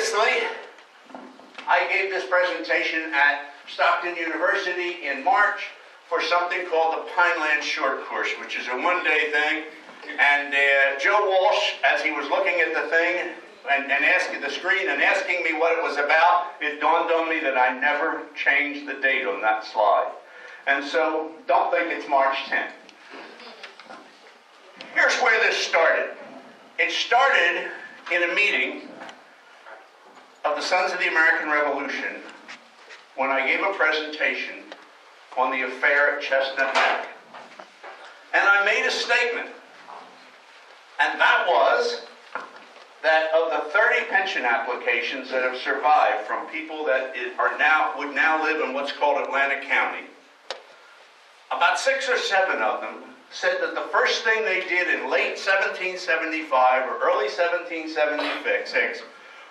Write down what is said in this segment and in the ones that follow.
previously, I gave this presentation at Stockton University in March for something called the Pineland Short Course, which is a one-day thing. And Joe Walsh, as he was looking at the thing and asking the screen and asking me what it was about, it dawned on me that I never changed the date on that slide. And so, don't think it's March 10th. Here's where this started. It started in a meeting of the Sons of the American Revolution when I gave a presentation on the affair at Chestnut Neck. And I made a statement, and that was that of the 30 pension applications that have survived from people that would now live in what's called Atlantic County, about 6 or 7 of them said that the first thing they did in late 1775 or early 1776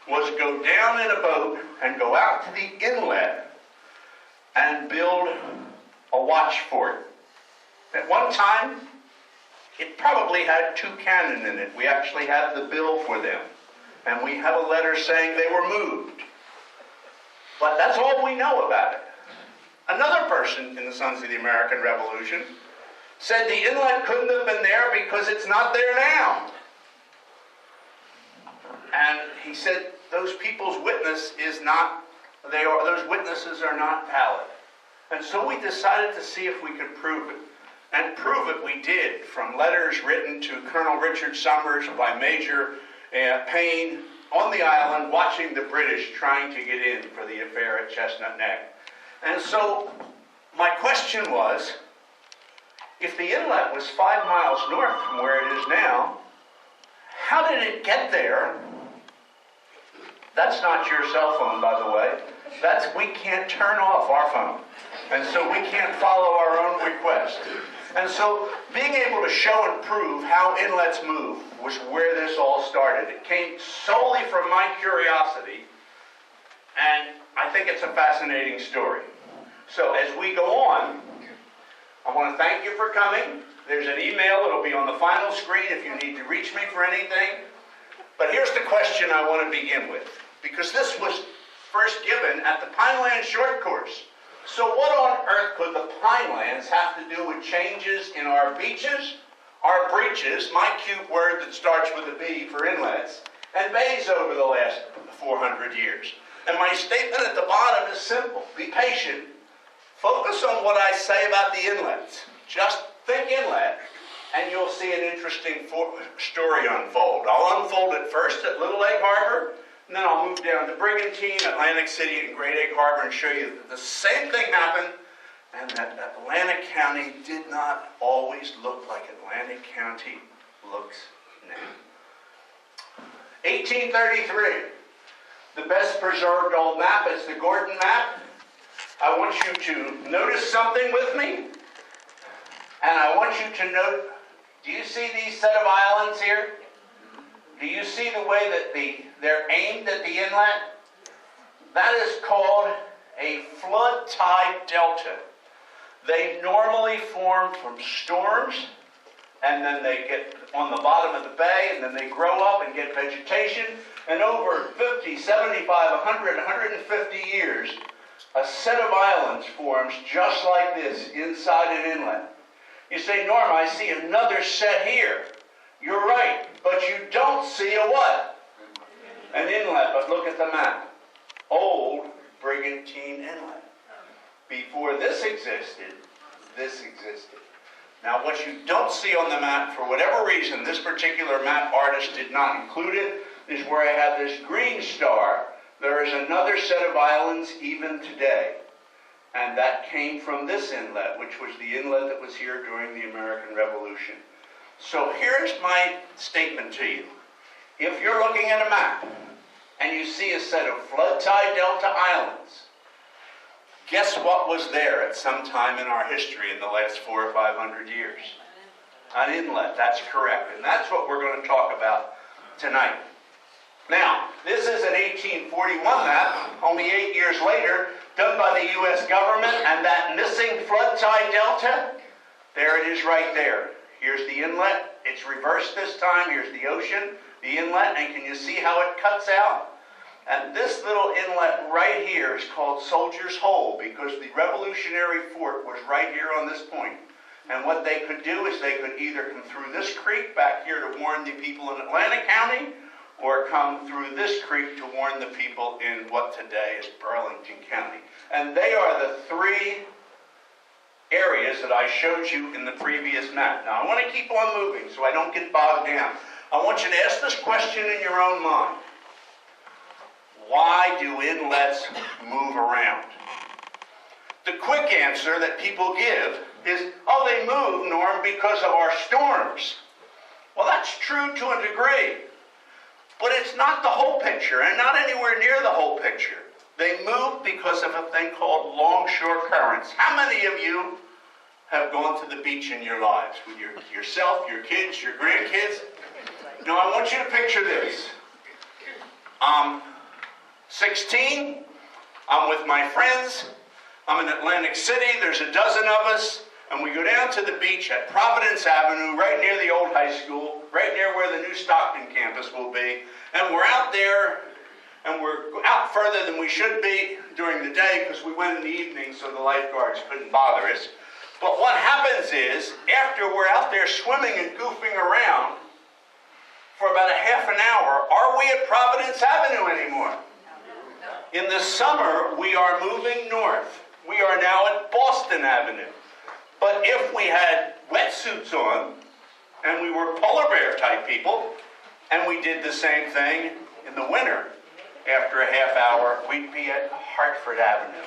was go down in a boat and go out to the inlet and build a watch fort. At one time, it probably had 2 cannon in it. We actually have the bill for them. And we have a letter saying they were moved. But that's all we know about it. Another person in the Sons of the American Revolution said the inlet couldn't have been there because it's not there now. And he said those people's witness is not, those witnesses are not valid. And so we decided to see if we could prove it. And prove it we did, from letters written to Colonel Richard Summers by Major Payne on the island watching the British trying to get in for the affair at Chestnut Neck. And so my question was, if the inlet was 5 miles north from where it is now, how did it get there? That's not your cell phone, by the way. We can't turn off our phone. And so we can't follow our own request. And so being able to show and prove how inlets move was where this all started. It came solely from my curiosity, and I think it's a fascinating story. So as we go on, I want to thank you for coming. There's an email that'll be on the final screen if you need to reach me for anything. But here's the question I want to begin with, because this was first given at the Pineland Short Course. So what on earth could the Pinelands have to do with changes in our beaches, our breaches, my cute word that starts with a B for inlets, and bays over the last 400 years? And my statement at the bottom is simple. Be patient. Focus on what I say about the inlets. Just think inlet, and you'll see an interesting story unfold. I'll unfold it first at Little Egg Harbor, and then I'll move down to Brigantine, Atlantic City, and Great Egg Harbor and show you that the same thing happened, and that Atlantic County did not always look like Atlantic County looks now. 1833. The best preserved old map is the Gordon map. I want you to notice something with me, and I want you to note, do you see these set of islands here? Do you see the way that they're aimed at the inlet? That is called a flood tide delta. They normally form from storms, and then they get on the bottom of the bay, and then they grow up and get vegetation, and over 50, 75, 100, 150 years, a set of islands forms just like this inside an inlet. You say, Norm, I see another set here. You're right, but you don't see a what? An inlet, but look at the map. Old Brigantine Inlet. Before this existed, this existed. Now what you don't see on the map, for whatever reason, this particular map artist did not include it, is where I have this green star. There is another set of islands even today. And that came from this inlet, which was the inlet that was here during the American Revolution. So here's my statement to you. If you're looking at a map and you see a set of flood tide delta islands, guess what was there at some time in our history in the last 400 or 500 years? An inlet, that's correct. And that's what we're going to talk about tonight. Now, this is an 1841 map, only 8 years later, done by the U.S. government, and that missing flood tide delta, there it is right there. Here's the inlet. It's reversed this time. Here's the ocean, the inlet, and can you see how it cuts out? And this little inlet right here is called Soldier's Hole because the Revolutionary Fort was right here on this point. And what they could do is they could either come through this creek back here to warn the people in Atlantic County, or come through this creek to warn the people in what today is Burlington County. And they are the three areas that I showed you in the previous map. Now I want to keep on moving so I don't get bogged down. I want you to ask this question in your own mind. Why do inlets move around? The quick answer that people give is, oh, they move, Norm, because of our storms. Well, that's true to a degree, but it's not the whole picture, and not anywhere near the whole picture. They move because of a thing called longshore currents. How many of you have gone to the beach in your lives with yourself, your kids, your grandkids? Now, I want you to picture this. I'm 16. I'm with my friends. I'm in Atlantic City. There's a dozen of us. And we go down to the beach at Providence Avenue, right near the old high school, right near where the new Stockton campus will be. And we're out there, and we're out further than we should be during the day because we went in the evening so the lifeguards couldn't bother us. But what happens is, after we're out there swimming and goofing around for about a half an hour, are we at Providence Avenue anymore? In the summer, we are moving north. We are now at Boston Avenue. But if we had wetsuits on, and we were polar bear type people, and we did the same thing in the winter, after a half hour, we'd be at Hartford Avenue.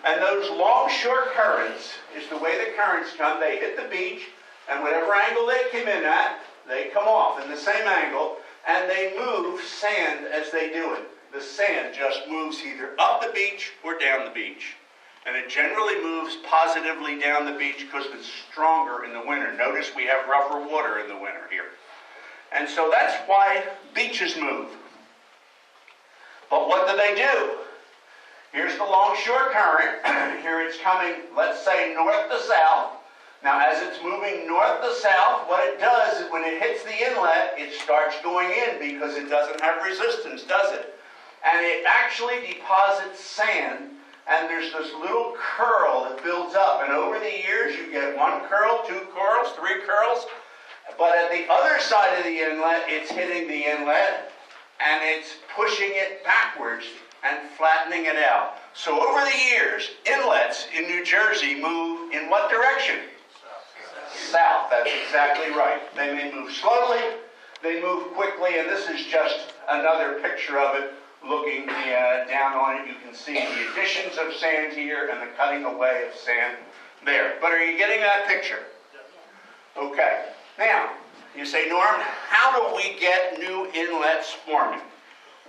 And those longshore currents is the way the currents come. They hit the beach, and whatever angle they came in at, they come off in the same angle, and they move sand as they do it. The sand just moves either up the beach or down the beach. And it generally moves positively down the beach because it's stronger in the winter. Notice we have rougher water in the winter here. And so that's why beaches move. But what do they do? Here's the longshore current. Here it's coming, let's say, north to south. Now, as it's moving north to south, what it does is when it hits the inlet, it starts going in because it doesn't have resistance, does it? And it actually deposits sand. And there's this little curl that builds up. And over the years, you get one curl, two curls, three curls. But at the other side of the inlet, it's hitting the inlet, and it's pushing it backwards and flattening it out. So over the years, inlets in New Jersey move in what direction? South. That's exactly right. They may move slowly, they move quickly, and this is just another picture of it. Looking down on it, you can see the additions of sand here and the cutting away of sand there. But are you getting that picture? Okay. Now, you say, Norm, how do we get new inlets forming?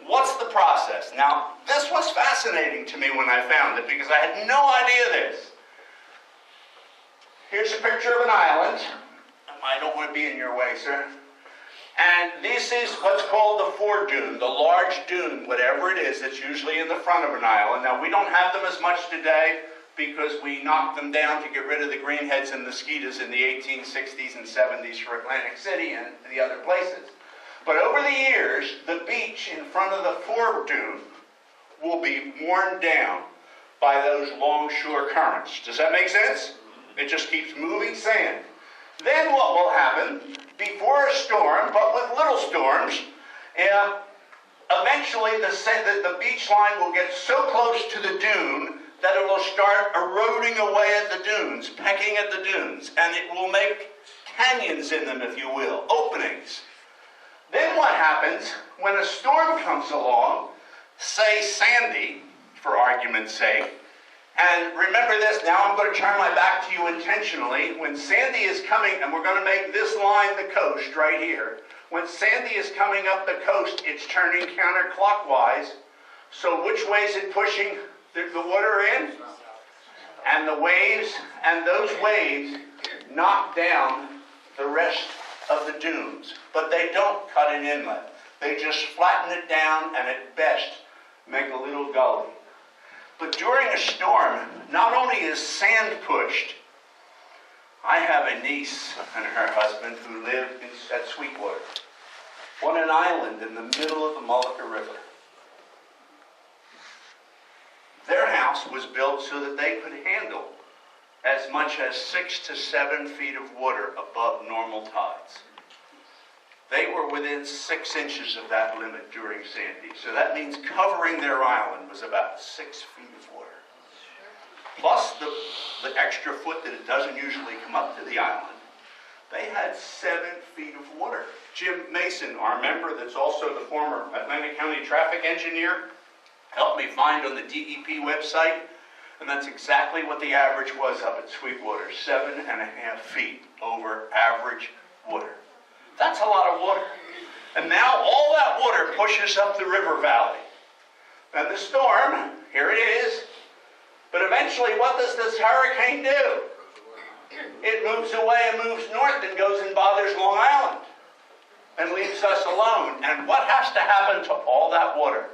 What's the process? Now, this was fascinating to me when I found it because I had no idea this. Here's a picture of an island. I don't want to be in your way, sir. And this is what's called the foredune, the large dune, whatever it is, that's usually in the front of an island. Now, we don't have them as much today because we knocked them down to get rid of the greenheads and mosquitoes in the 1860s and 70s for Atlantic City and the other places. But over the years, the beach in front of the foredune will be worn down by those longshore currents. Does that make sense? It just keeps moving sand. Then what will happen, before a storm, but with little storms, eventually the beach line will get so close to the dune that it will start eroding away at the dunes, pecking at the dunes, and it will make canyons in them, if you will, openings. Then what happens when a storm comes along, say Sandy, for argument's sake, and remember this, now I'm going to turn my back to you intentionally. When Sandy is coming, and we're going to make this line the coast right here. When Sandy is coming up the coast, it's turning counterclockwise. So which way is it pushing the water in? And the waves, and those waves knock down the rest of the dunes. But they don't cut an inlet. They just flatten it down and at best make a little gully. But during a storm, not only is sand pushed, I have a niece and her husband who live at Sweetwater on an island in the middle of the Mullica River. locks was built so that they could handle as much as 6 to 7 feet of water above normal tides. They were within 6 inches of that limit during Sandy. So that means covering their island was about 6 feet of water. Plus the extra foot that it doesn't usually come up to the island. They had 7 feet of water. Jim Mason, our member that's also the former Atlantic County traffic engineer, helped me find on the DEP website, and that's exactly what the average was up at Sweetwater, 7.5 feet over average water. That's a lot of water. And now all that water pushes up the river valley. And the storm, here it is. But eventually, what does this hurricane do? It moves away and moves north and goes and bothers Long Island and leaves us alone. And what has to happen to all that water?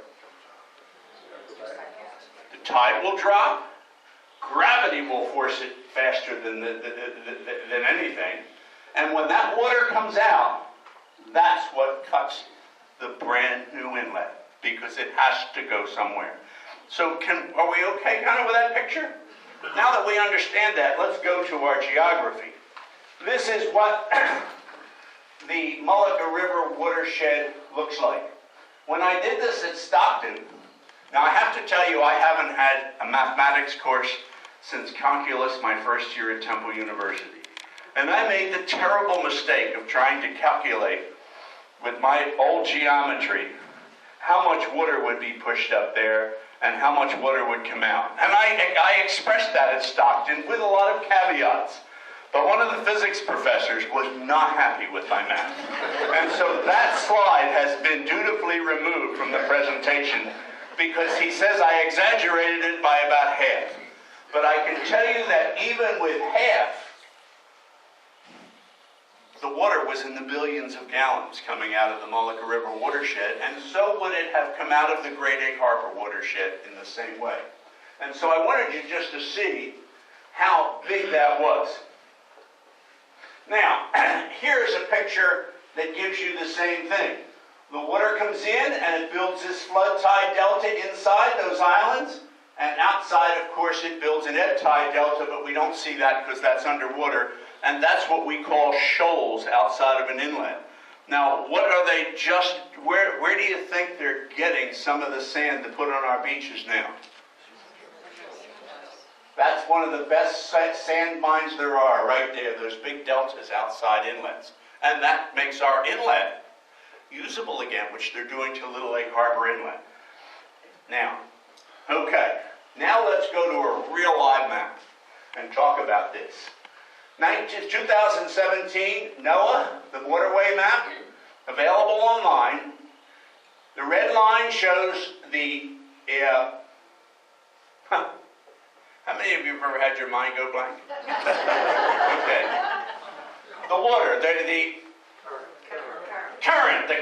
The tide will drop. Gravity will force it faster than anything. And when that water comes out, that's what cuts the brand new inlet, because it has to go somewhere. So are we okay kind of with that picture? Now that we understand that, let's go to our geography. This is what the Mullica River watershed looks like. When I did this at Stockton, now I have to tell you I haven't had a mathematics course since calculus my first year at Temple University. And I made the terrible mistake of trying to calculate with my old geometry how much water would be pushed up there and how much water would come out. And I expressed that at Stockton with a lot of caveats. But one of the physics professors was not happy with my math. And so that slide has been dutifully removed from the presentation because he says I exaggerated it by about half. But I can tell you that even with half, the water was in the billions of gallons coming out of the Mullica River watershed, and so would it have come out of the Great Egg Harbor watershed in the same way. And so I wanted you just to see how big that was. Now, here's a picture that gives you the same thing. The water comes in and it builds this flood tide delta inside those islands, and outside, of course, it builds an ebb tide delta, but we don't see that because that's underwater. And that's what we call shoals outside of an inlet. Now, what are they just, where do you think they're getting some of the sand to put on our beaches now? That's one of the best sand mines there are, right there, those big deltas outside inlets. And that makes our inlet usable again, which they're doing to Little Egg Harbor Inlet. Now, okay, now let's go to a real live map and talk about this. 2017, NOAA, the waterway map, available online. The red line shows the, how many of you have ever had your mind go blank? Okay. The water, the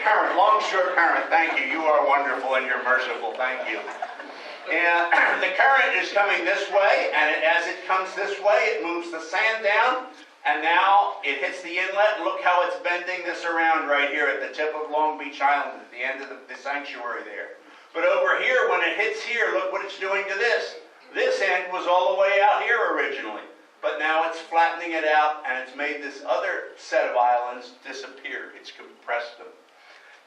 current, longshore current, thank you. You are wonderful and you're merciful, thank you. And the current is coming this way, and as it comes this way, it moves the sand down, and now it hits the inlet. Look how it's bending this around right here at the tip of Long Beach Island, at the end of the sanctuary there. But over here, when it hits here, look what it's doing to this. This end was all the way out here originally, but now it's flattening it out, and it's made this other set of islands disappear. It's compressed them.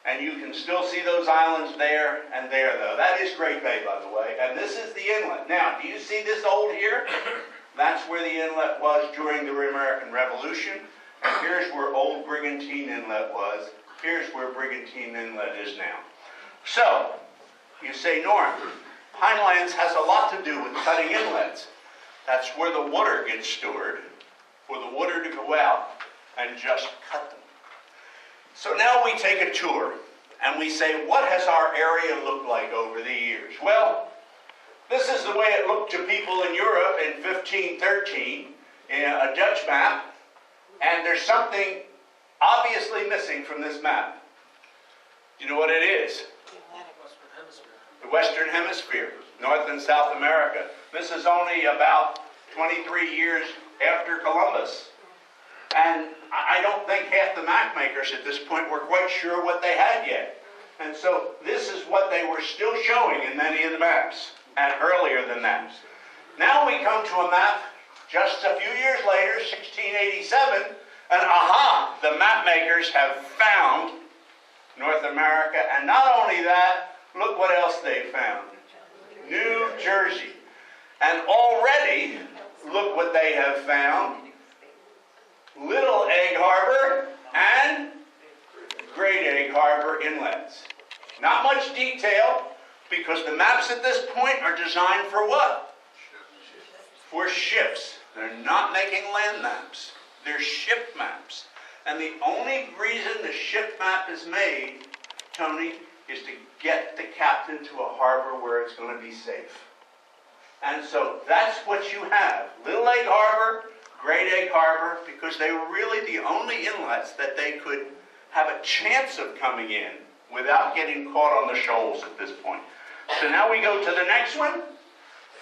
And you can still see those islands there and there, though. That is Great Bay, by the way. And this is the inlet. Now, do you see this old here? That's where the inlet was during the American Revolution. And here's where old Brigantine Inlet was. Here's where Brigantine Inlet is now. So, you say, Norm, Pinelands has a lot to do with cutting inlets. That's where the water gets stored, for the water to go out and just cut them. So now we take a tour, and we say, what has our area looked like over the years? Well, this is the way it looked to people in Europe in 1513, in a Dutch map, and there's something obviously missing from this map. Do you know what it is? The Western Hemisphere, North and South America. This is only about 23 years after Columbus. And I don't think half the map makers at this point were quite sure what they had yet. And so this is what they were still showing in many of the maps. and earlier than that. Now we come to a map just a few years later, 1687, and aha, the map makers have found North America, and not only that, look what else they found. New Jersey. And already, look what they have found. Little Egg Harbor and Great Egg Harbor inlets. Not much detail, because the maps at this point are designed for what? For ships. They're not making land maps. They're ship maps. And the only reason the ship map is made, Tony, is to get the captain to a harbor where it's going to be safe. And so that's what you have. Little Egg Harbor, Great Egg Harbor, because they were really the only inlets that they could have a chance of coming in without getting caught on the shoals at this point. So now we go to the next one.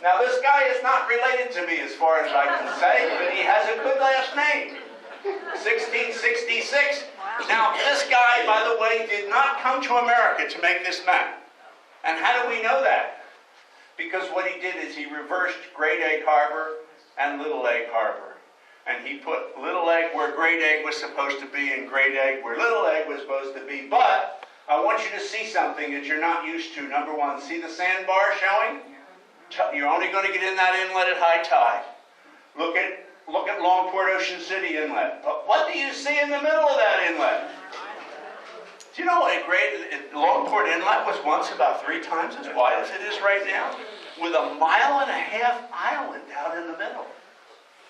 Now this guy is not related to me as far as I can say, but he has a good last name. 1666. Now this guy, by the way, did not come to America to make this map. And how do we know that? Because what he did is he reversed Great Egg Harbor and Little Egg Harbor. And he put Little Egg where Great Egg was supposed to be and Great Egg where Little Egg was supposed to be. But I want you to see something that you're not used to. Number one, see the sandbar showing? You're only going to get in that inlet at high tide. Look at Longport Ocean City Inlet. But what do you see in the middle of that inlet? Do you know what Longport Inlet was once about 3 times as wide as it is right now? With a 1.5 mile island out in the middle.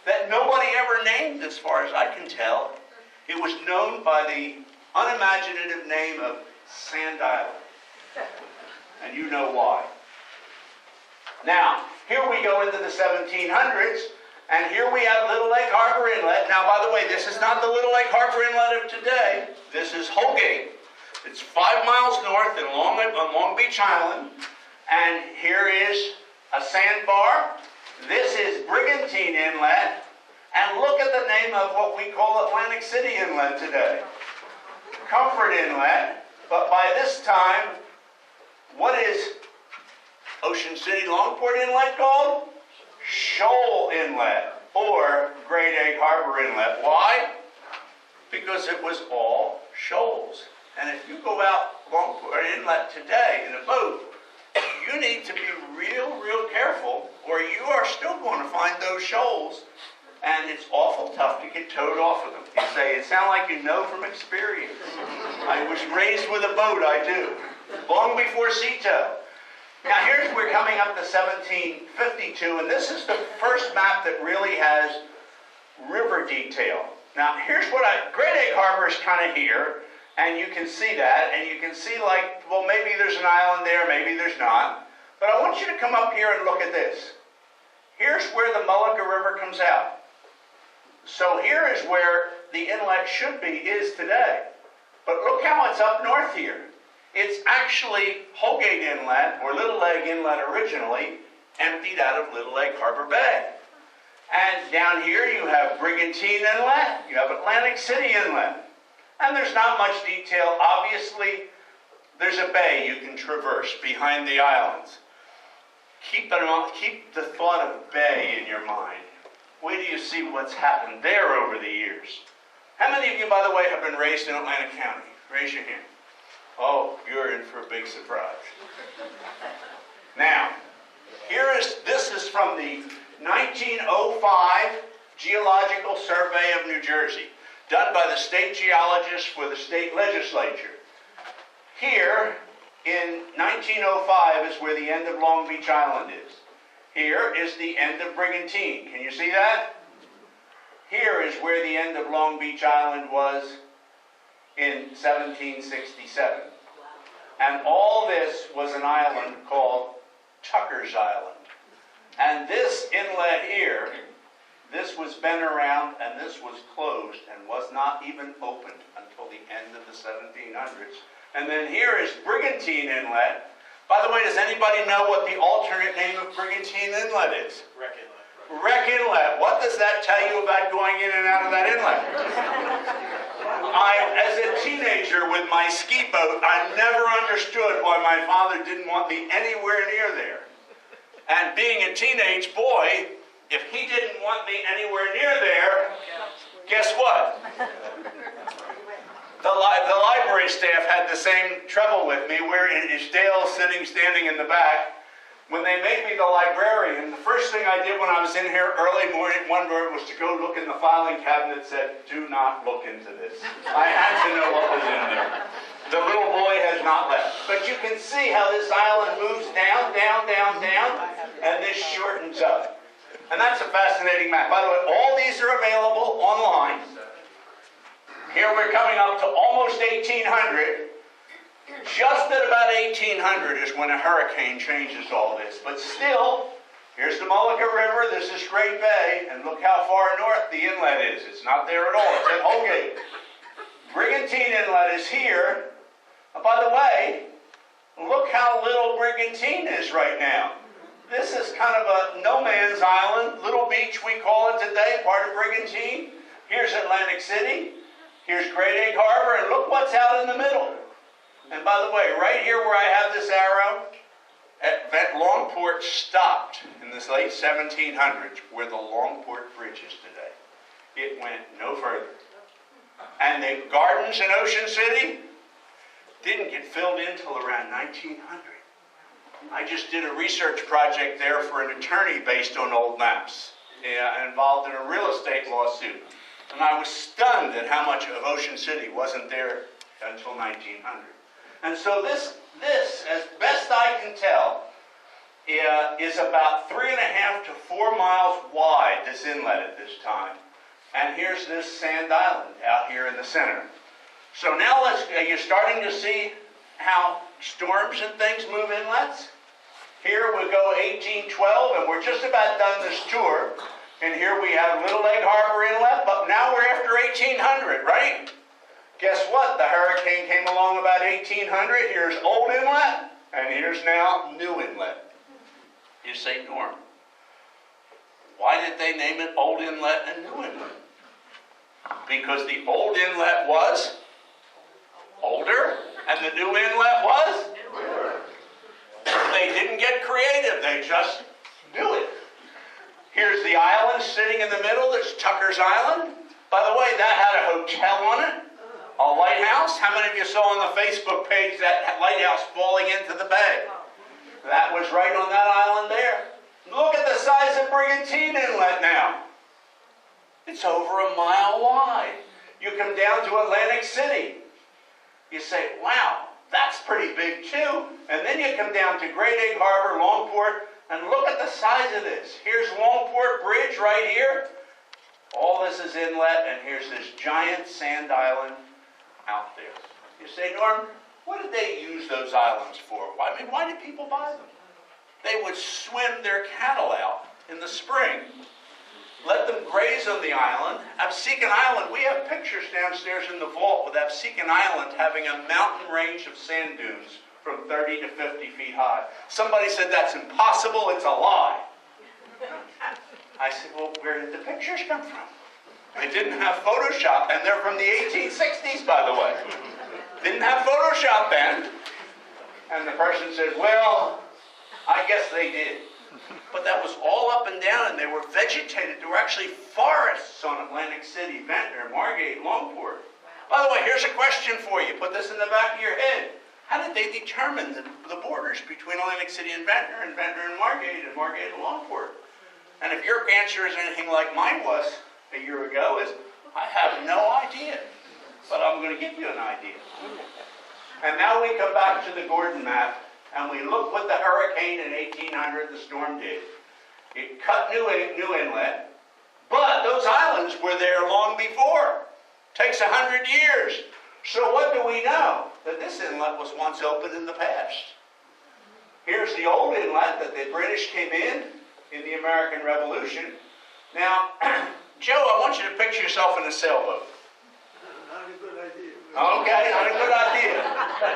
That nobody ever named as far as I can tell. It was known by the unimaginative name of Sand Island. And you know why. Now, here we go into the 1700s, and here we have Little Egg Harbor Inlet. Now, by the way, this is not the Little Egg Harbor Inlet of today. This is Holgate. It's 5 miles north on Long Beach Island, and here is a sandbar. This is Brigantine Inlet, and look at the name of what we call Atlantic City Inlet today. Comfort Inlet, but by this time, what is Ocean City Longport Inlet called? Shoal Inlet, or Great Egg Harbor Inlet. Why? Because it was all shoals. And if you go out Longport Inlet today in a boat, you need to be real careful, or you are still going to find those shoals, and it's awful tough to get towed off of them. You say, it sounds like you know from experience. I was raised with a boat, I do. Long before sea tow. Now we're coming up to 1752, and this is the first map that really has river detail. Now here's Great Egg Harbor is kind of here, and you can see that, and you can see like, well, maybe there's an island there, maybe there's not. But I want you to come up here and look at this. Here's where the Mullica River comes out. So here is where the inlet should be, is today. But look how it's up north here. It's actually Holgate Inlet, or Little Egg Inlet originally, emptied out of Little Egg Harbor Bay. And down here you have Brigantine Inlet, you have Atlantic City Inlet. And there's not much detail. Obviously, there's a bay you can traverse behind the islands. Keep the thought of bay in your mind. Wait till you see what's happened there over the years. How many of you, by the way, have been raised in Atlantic County? Raise your hand. Oh, you're in for a big surprise. Now, this is from the 1905 Geological Survey of New Jersey, done by the state geologists for the state legislature. Here, in 1905, is where the end of Long Beach Island is. Here is the end of Brigantine. Can you see that? Here is where the end of Long Beach Island was in 1767. And all this was an island called Tucker's Island. And this inlet here, this was been around, and this was closed and was not even opened until the end of the 1700s. And then here is Brigantine Inlet. By the way, does anybody know what the alternate name of Brigantine Inlet is? Wreck Inlet. Wreck Inlet. What does that tell you about going in and out of that inlet? As a teenager with my ski boat, I never understood why my father didn't want me anywhere near there. And being a teenage boy, if he didn't want me anywhere near there, guess what? The library staff had the same trouble with me, where is Dale standing in the back. When they made me the librarian, the first thing I did when I was in here early morning one morning was to go look in the filing cabinet that said, "Do not look into this." I had to know what was in there. The little boy has not left. But you can see how this island moves down, down, down, down, and this shortens up. And that's a fascinating map. By the way, all these are available online. Here we're coming up to almost 1800. Just at about 1800 is when a hurricane changes all this. But still, here's the Mullica River, this is Great Bay, and look how far north the inlet is. It's not there at all, it's at Holgate. Brigantine Inlet is here. And by the way, look how little Brigantine is right now. This is kind of a no man's island, little beach we call it today, part of Brigantine. Here's Atlantic City, here's Great Egg Harbor, and look what's out in the middle. And by the way, right here where I have this arrow, at Longport stopped in the late 1700s where the Longport Bridge is today. It went no further. And the gardens in Ocean City didn't get filled in until around 1900. I just did a research project there for an attorney based on old maps, involved in a real estate lawsuit. And I was stunned at how much of Ocean City wasn't there until 1900. And so this, as best I can tell, is about 3.5 to 4 miles wide, this inlet at this time. And here's this sand island out here in the center. So now you're starting to see how storms and things move inlets. Here we go 1812, and we're just about done this tour. And here we have Little Egg Harbor Inlet, but now we're after 1800, right? Guess what? The hurricane came along about 1800. Here's Old Inlet, and here's now New Inlet. You say, Norm, why did they name it Old Inlet and New Inlet? Because the Old Inlet was older, and the New Inlet was newer. They didn't get creative. They just knew it. Here's the island sitting in the middle. That's Tucker's Island. By the way, that had a hotel on it. A lighthouse? How many of you saw on the Facebook page that lighthouse falling into the bay? That was right on that island there. Look at the size of Brigantine Inlet now. It's over a mile wide. You come down to Atlantic City. You say, wow, that's pretty big too. And then you come down to Great Egg Harbor, Longport, and look at the size of this. Here's Longport Bridge right here. All this is inlet, and here's this giant sand island out there. You say, Norm, what did they use those islands for? I mean, why did people buy them? They would swim their cattle out in the spring, let them graze on the island. Absecon Island, we have pictures downstairs in the vault with Absecon Island having a mountain range of sand dunes from 30 to 50 feet high. Somebody said that's impossible, it's a lie. I said, well, where did the pictures come from? They didn't have Photoshop, and they're from the 1860s, by the way. Didn't have Photoshop then. And the person said, well, I guess they did. But that was all up and down, and they were vegetated. There were actually forests on Atlantic City, Ventnor, Margate, Longport. By the way, here's a question for you. Put this in the back of your head. How did they determine the borders between Atlantic City and Ventnor and Margate and Longport? And if your answer is anything like mine was a year ago, is I have no idea. But I'm going to give you an idea. And now we come back to the Gordon map, and we look what the hurricane in 1800, the storm did. It cut New Inlet, but those islands were there long before. Takes 100 years. So what do we know? That this inlet was once open in the past. Here's the old inlet that the British came in the American Revolution. Now, Joe, I want you to picture yourself in a sailboat. Not a good idea. Okay, not a good idea.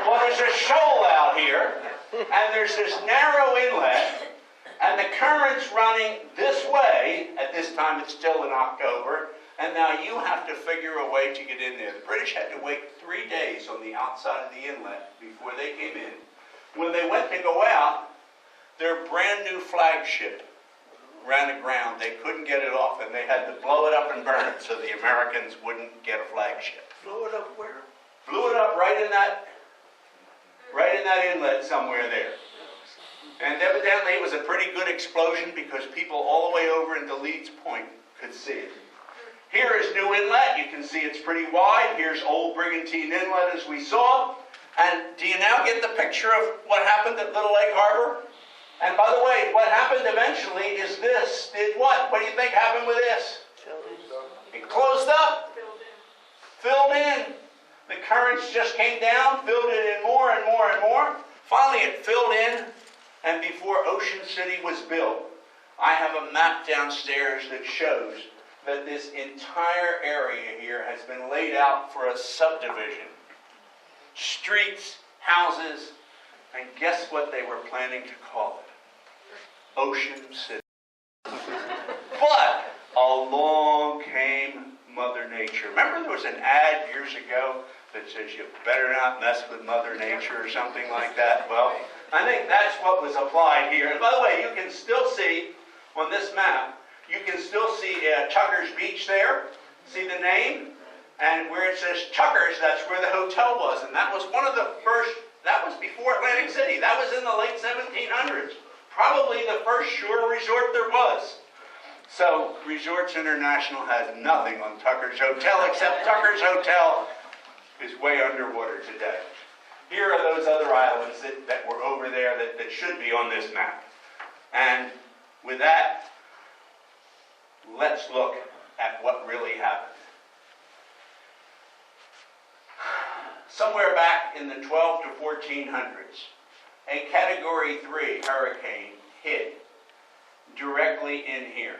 Well, there's a shoal out here, and there's this narrow inlet, and the current's running this way. At this time, it's still in October, and now you have to figure a way to get in there. The British had to wait 3 days on the outside of the inlet before they came in. When they went to go out, their brand new flagship ran aground. They couldn't get it off, and they had to blow it up and burn it so the Americans wouldn't get a flagship. Blow it up where? Blew it up right in that inlet somewhere there. And evidently it was a pretty good explosion because people all the way over into Leeds Point could see it. Here is New Inlet. You can see it's pretty wide. Here's Old Brigantine Inlet as we saw. And do you now get the picture of what happened at Little Egg Harbor? And by the way, what happened eventually is this. Did what? What do you think happened with this? It closed up. Filled in. The currents just came down, filled it in more and more and more. Finally it filled in, and before Ocean City was built, I have a map downstairs that shows that this entire area here has been laid out for a subdivision. Streets, houses, and guess what they were planning to call it? Ocean City. But along came Mother Nature. Remember there was an ad years ago that says you better not mess with Mother Nature or something like that? Well, I think that's what was applied here. And by the way, you can still see on this map, you can still see Tucker's Beach there. See the name? And where it says Tucker's, that's where the hotel was. And that was one of the first, that was before Atlantic City. That was in the late 1700s. Probably the first shore resort there was. So Resorts International has nothing on Tucker's Hotel, except Tucker's Hotel is way underwater today. Here are those other islands that were over there that should be on this map. And with that, let's look at what really happened. Somewhere back in the 12 to 1400s, a Category 3 hurricane hit directly in here.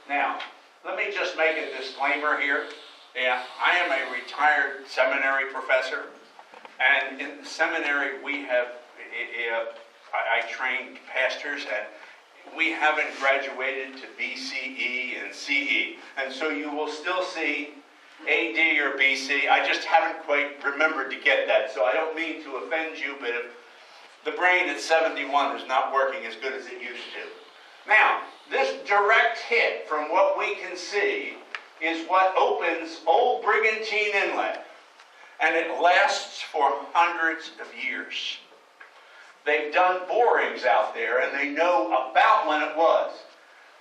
Now, let me just make a disclaimer here. Yeah, I am a retired seminary professor, and in the seminary we have, I trained pastors, and we haven't graduated to BCE and CE, and so you will still see AD or BC. I just haven't quite remembered to get that, so I don't mean to offend you, but if the brain at 71 is not working as good as it used to. Now, this direct hit, from what we can see, is what opens Old Brigantine Inlet, and it lasts for hundreds of years. They've done borings out there, and they know about when it was.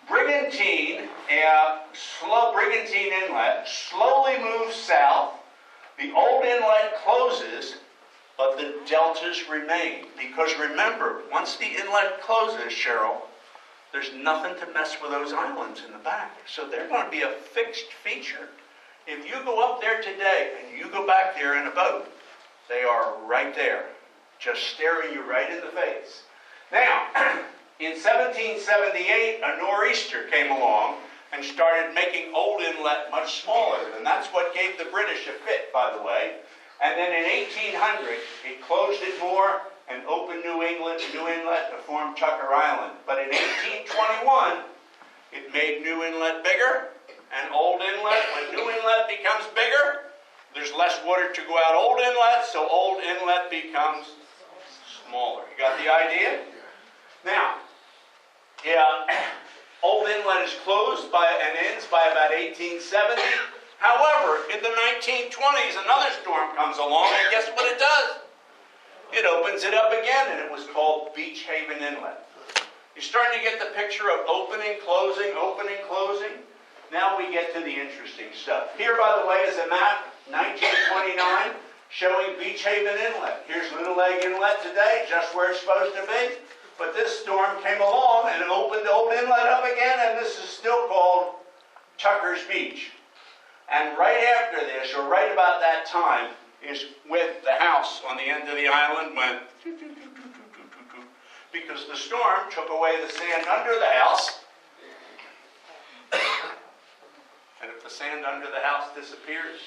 Brigantine Inlet slowly moves south. The old inlet closes, but the deltas remain. Because remember, once the inlet closes, Cheryl, there's nothing to mess with those islands in the back. So they're going to be a fixed feature. If you go up there today and you go back there in a boat, they are right there, just staring you right in the face. Now, in 1778, a nor'easter came along and started making Old Inlet much smaller. And that's what gave the British a fit, by the way. And then in 1800, it closed it more and opened New Inlet to form Tucker Island. But in 1821, it made New Inlet bigger, and Old Inlet, when New Inlet becomes bigger, there's less water to go out Old Inlet, so Old Inlet becomes smaller. You got the idea? Now, Old Inlet is closed and ends by about 1870. However, in the 1920s, another storm comes along, and guess what it does? It opens it up again, and it was called Beach Haven Inlet. You're starting to get the picture of opening, closing, opening, closing. Now we get to the interesting stuff. Here, by the way, is a map, 1929, showing Beach Haven Inlet. Here's Little Egg Inlet today, just where it's supposed to be. But this storm came along and opened Old Inlet up again, and this is still called Tucker's Beach. And right after this, or right about that time, is with the house on the end of the island went because the storm took away the sand under the house. And if the sand under the house disappears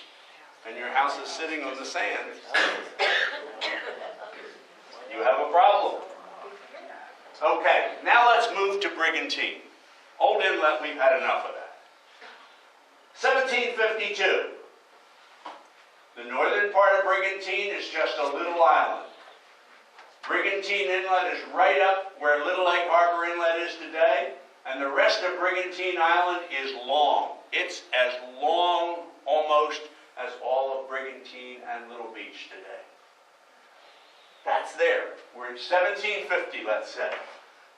and your house is sitting on the sand, you have a problem. Okay, now let's move to Brigantine. Old Inlet, we've had enough of that. 1752. The northern part of Brigantine is just a little island. Brigantine Inlet is right up where Little Egg Harbor Inlet is today, and the rest of Brigantine Island is long. It's as long, almost, as all of Brigantine and Little Beach today. That's there. We're in 1750, let's say.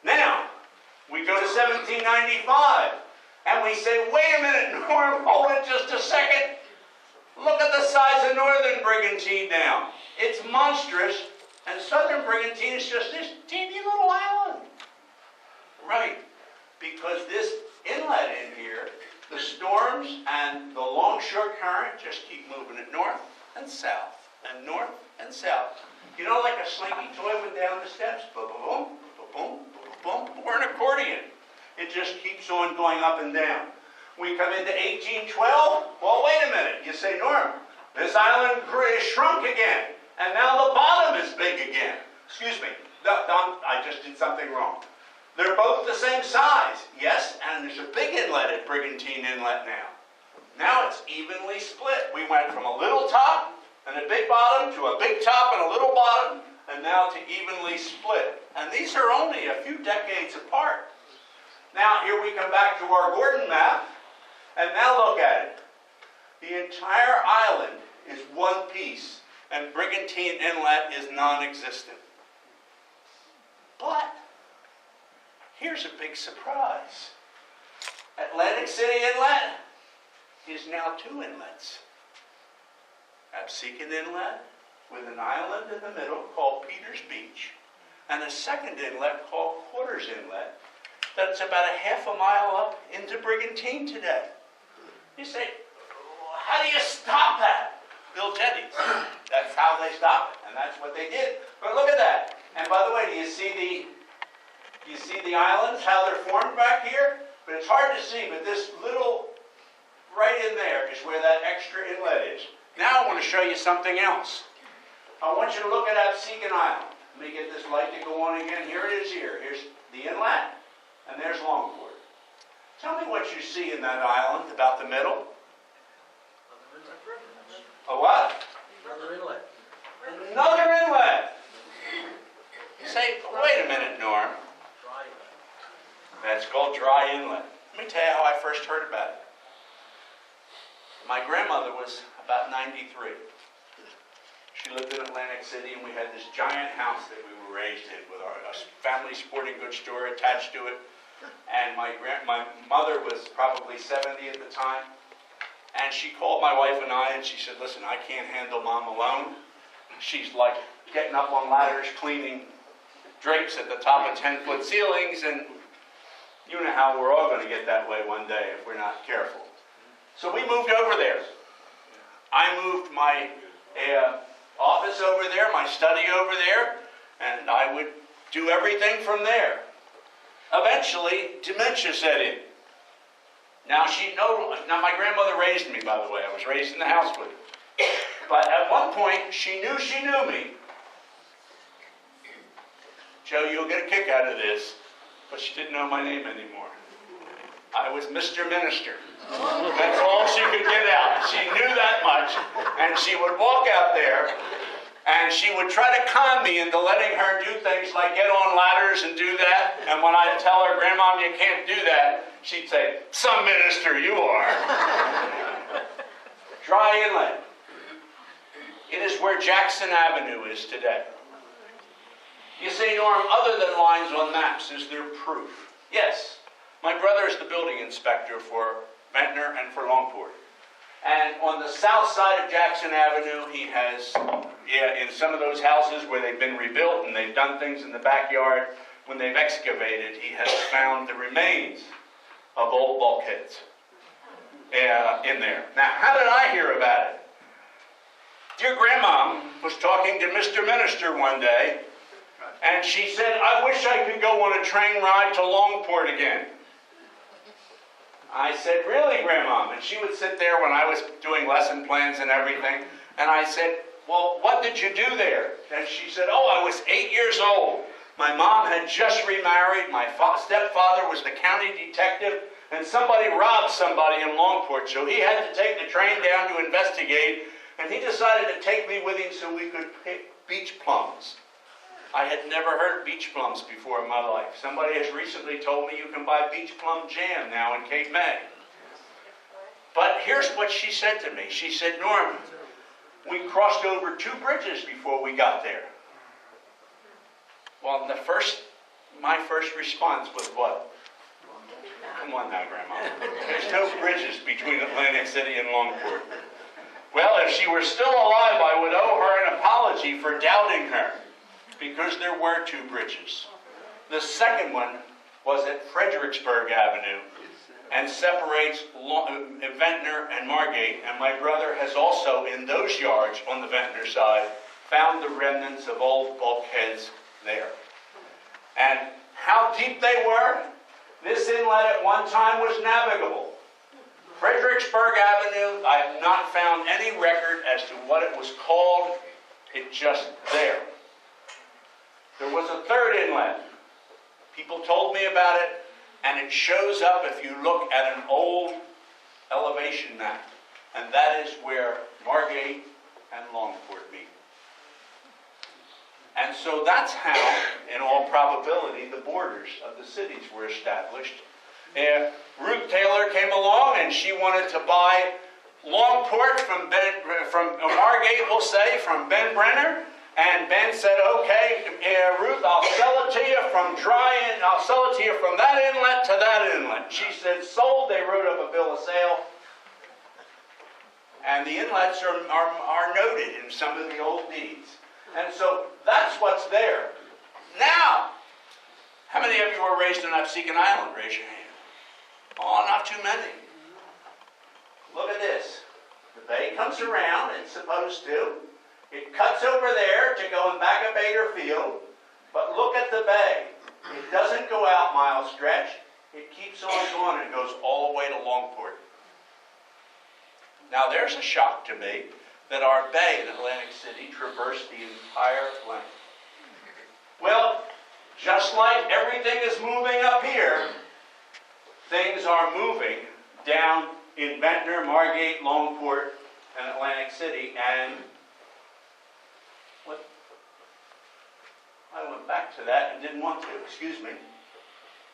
Now, we go to 1795, and we say, wait a minute, Norm, hold it just a second. Look at the size of northern Brigantine now. It's monstrous, and southern Brigantine is just this teeny little island. Right, because this inlet in here, the storms and the longshore current just keep moving it north and south, and north and south. You know, like a slinky toy went down the steps. Boom, boom, boom, boom, boom. We're an accordion. It just keeps on going up and down. We come into 1812. Well, wait a minute. You say, Norm, this island shrunk again, and now the bottom is big again. Excuse me. I just did something wrong. They're both the same size. Yes, and there's a big inlet at Brigantine Inlet now. Now it's evenly split. We went from a little top and a big bottom to a big top and a little bottom, and now to evenly split. And these are only a few decades apart. Now here we come back to our Gordon map, and now look at it. The entire island is one piece, and Brigantine Inlet is non-existent. But here's a big surprise. Atlantic City Inlet is now two inlets. Absecon Inlet with an island in the middle called Peters Beach, and a second inlet called Quarters Inlet that's about a half a mile up into Brigantine today. You say, how do you stop that? Bill Jetties. That's how they stop it, and that's what they did. But look at that. And by the way, do you see the islands, how they're formed back here? But it's hard to see, but this little, right in there is where that extra inlet is. Now I want to show you something else. I want you to look at Absecon Island. Let me get this light to go on again. Here it is here. Here's the inlet, and there's Longport. Tell me what you see in that island, about the middle. A what? Another inlet. Another inlet. Say, wait a minute, Norm. Dry inlet. That's called Dry Inlet. Let me tell you how I first heard about it. My grandmother was about 93. She lived in Atlantic City, and we had this giant house that we were raised in with our family sporting goods store attached to it. And my mother was probably 70 at the time. And she called my wife and I, and she said, listen, I can't handle Mom alone. She's like getting up on ladders, cleaning drapes at the top of 10-foot ceilings, and you know how we're all going to get that way one day if we're not careful. So we moved over there. I moved my office over there, my study over there, and I would do everything from there. Eventually, dementia set in. Now my grandmother raised me, by the way. I was raised in the house with her. But at one point, she knew me. Joe, you'll get a kick out of this, but she didn't know my name anymore. I was Mr. Minister. That's all she could get out. She knew that much, and she would walk out there, and she would try to con me into letting her do things like get on ladders and do that. And when I'd tell her, Grandma, you can't do that, she'd say, some minister you are. Dry Inlet. It is where Jackson Avenue is today. You say, Norm, other than lines on maps, is there proof? Yes. My brother is the building inspector for Ventnor and for Longport. And on the south side of Jackson Avenue, he has, in some of those houses where they've been rebuilt and they've done things in the backyard, when they've excavated, he has found the remains of old bulkheads in there. Now, how did I hear about it? Dear Grandma was talking to Mr. Minister one day, and she said, I wish I could go on a train ride to Longport again. I said, really, Grandma? And she would sit there when I was doing lesson plans and everything. And I said, well, what did you do there? And she said, oh, I was 8 years old. My mom had just remarried. My stepfather was the county detective. And somebody robbed somebody in Longport. So he had to take the train down to investigate. And he decided to take me with him so we could pick beach plums. I had never heard of beach plums before in my life. Somebody has recently told me you can buy beach plum jam now in Cape May. But here's what she said to me. She said, Norm, we crossed over 2 bridges before we got there. Well, my first response was what? Come on now, Grandma. There's no bridges between Atlantic City and Longport. Well, if she were still alive, I would owe her an apology for doubting her, because there were 2 bridges. The second one was at Fredericksburg Avenue and separates Ventnor and Margate, and my brother has also, in those yards on the Ventnor side, found the remnants of old bulkheads there. And how deep they were, this inlet at one time was navigable. Fredericksburg Avenue, I have not found any record as to what it was called. It's just there. There was a 3rd inlet. People told me about it, and it shows up if you look at an old elevation map. And that is where Margate and Longport meet. And so that's how, in all probability, the borders of the cities were established. Ruth Taylor came along and she wanted to buy Longport from Margate, we'll say, from Ben Brenner. And Ben said, okay, Ruth, I'll sell it to you I'll sell it to you from that inlet to that inlet. She said, sold. They wrote up a bill of sale. And the inlets are noted in some of the old deeds. And so that's what's there. Now, how many of you were raised on Absecon Island? Raise your hand. Oh, not too many. Look at this. The bay comes around, it's supposed to. It cuts over there to go in back of Bader Field. But look at the bay. It doesn't go out mile stretch. It keeps on going and goes all the way to Longport. Now there's a shock to me that our bay in Atlantic City traversed the entire length. Well, just like everything is moving up here, things are moving down in Ventnor, Margate, Longport, and Atlantic City, and I went back to that and didn't want to, excuse me.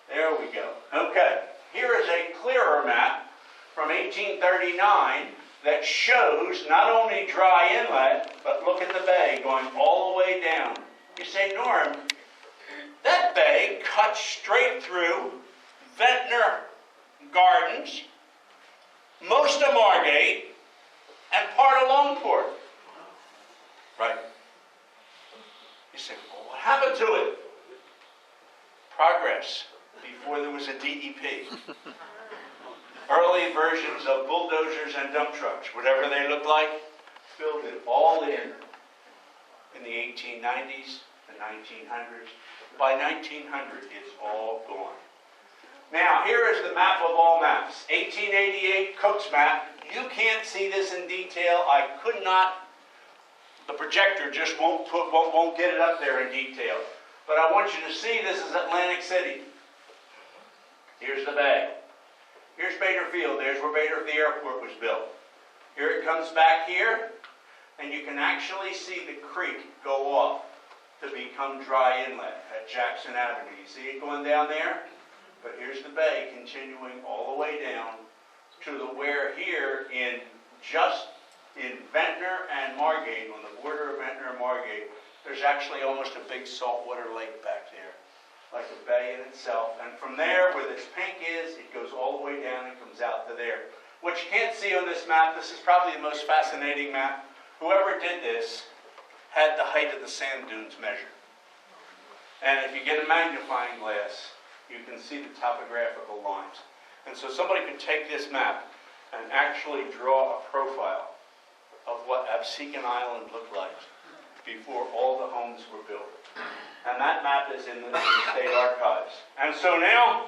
There we go. Okay, here is a clearer map from 1839 that shows not only dry inlet, but look at the bay going all the way down. You say, Norm, that bay cuts straight through Ventnor Gardens, most of Margate, and part of Longport. Right. You say, well, what happened to it? Progress before there was a DEP. Early versions of bulldozers and dump trucks, whatever they looked like, filled it all in the 1890s, the 1900s. By 1900, it's all gone. Now, here is the map of all maps. 1888 Cook's map. You can't see this in detail. I could not. The projector just won't get it up there in detail. But I want you to see this is Atlantic City. Here's the bay. Here's Bader Field. There's where the airport was built. Here it comes back here, and you can actually see the creek go off to become dry inlet at Jackson Avenue. You see it going down there? But here's the bay continuing all the way down to the where here in Ventnor and Margate, on the border of Ventnor and Margate, there's actually almost a big saltwater lake back there, like a bay in itself. And from there, where this pink is, it goes all the way down and comes out to there. What you can't see on this map, this is probably the most fascinating map. Whoever did this had the height of the sand dunes measured. And if you get a magnifying glass, you can see the topographical lines. And so somebody could take this map and actually draw a profile of what Absecon Island looked like before all the homes were built. And that map is in the State Archives. And so now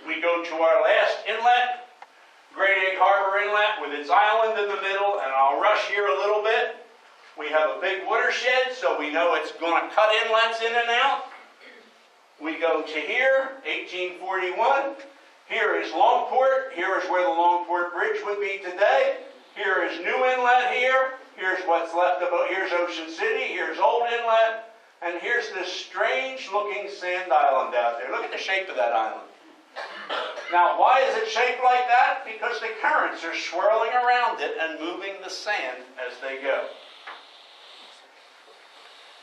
we go to our last inlet, Great Egg Harbor Inlet with its island in the middle, and I'll rush here a little bit. We have a big watershed, so we know it's going to cut inlets in and out. We go to here, 1841. Here is Longport. Here is where the Longport Bridge would be today. Here is New Inlet here. Here's what's left of it. Here's Ocean City. Here's Old Inlet. And here's this strange looking sand island out there. Look at the shape of that island. Now, why is it shaped like that? Because the currents are swirling around it and moving the sand as they go.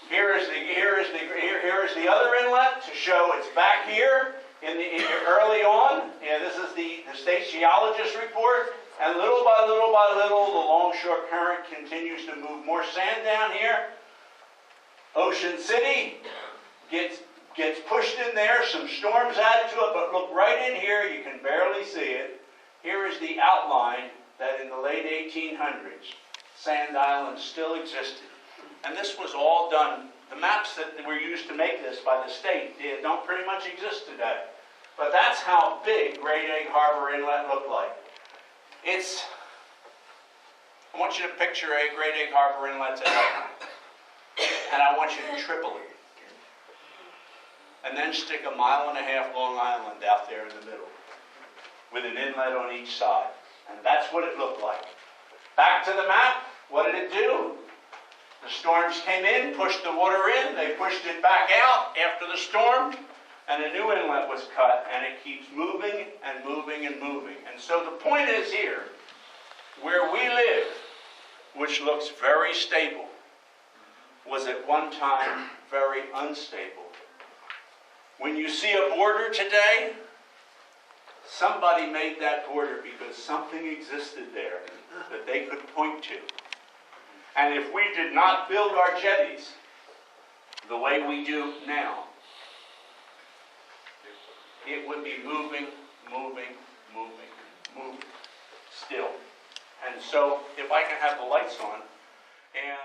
Here is the other inlet to show it's back here early on. And this is the state geologist report. And little by little by little, the longshore current continues to move more sand down here. Ocean City gets pushed in there, some storms added to it, but look right in here, you can barely see it. Here is the outline that in the late 1800s, Sand Island still existed. And this was all done, the maps that were used to make this by the state, they don't pretty much exist today. But that's how big Great Egg Harbor Inlet looked like. I want you to picture a Great Egg Harbor Inlet today. And I want you to triple it. And then stick a 1.5 mile long island out there in the middle with an inlet on each side. And that's what it looked like. Back to the map, what did it do? The storms came in, pushed the water in, they pushed it back out after the storm, and a new inlet was cut, and it keeps moving and moving and moving. And so the point is here, where we live, which looks very stable, was at one time very unstable. When you see a border today, somebody made that border because something existed there that they could point to. And if we did not build our jetties the way we do now, it would be moving, moving, moving, moving still. And so if I can have the lights on, and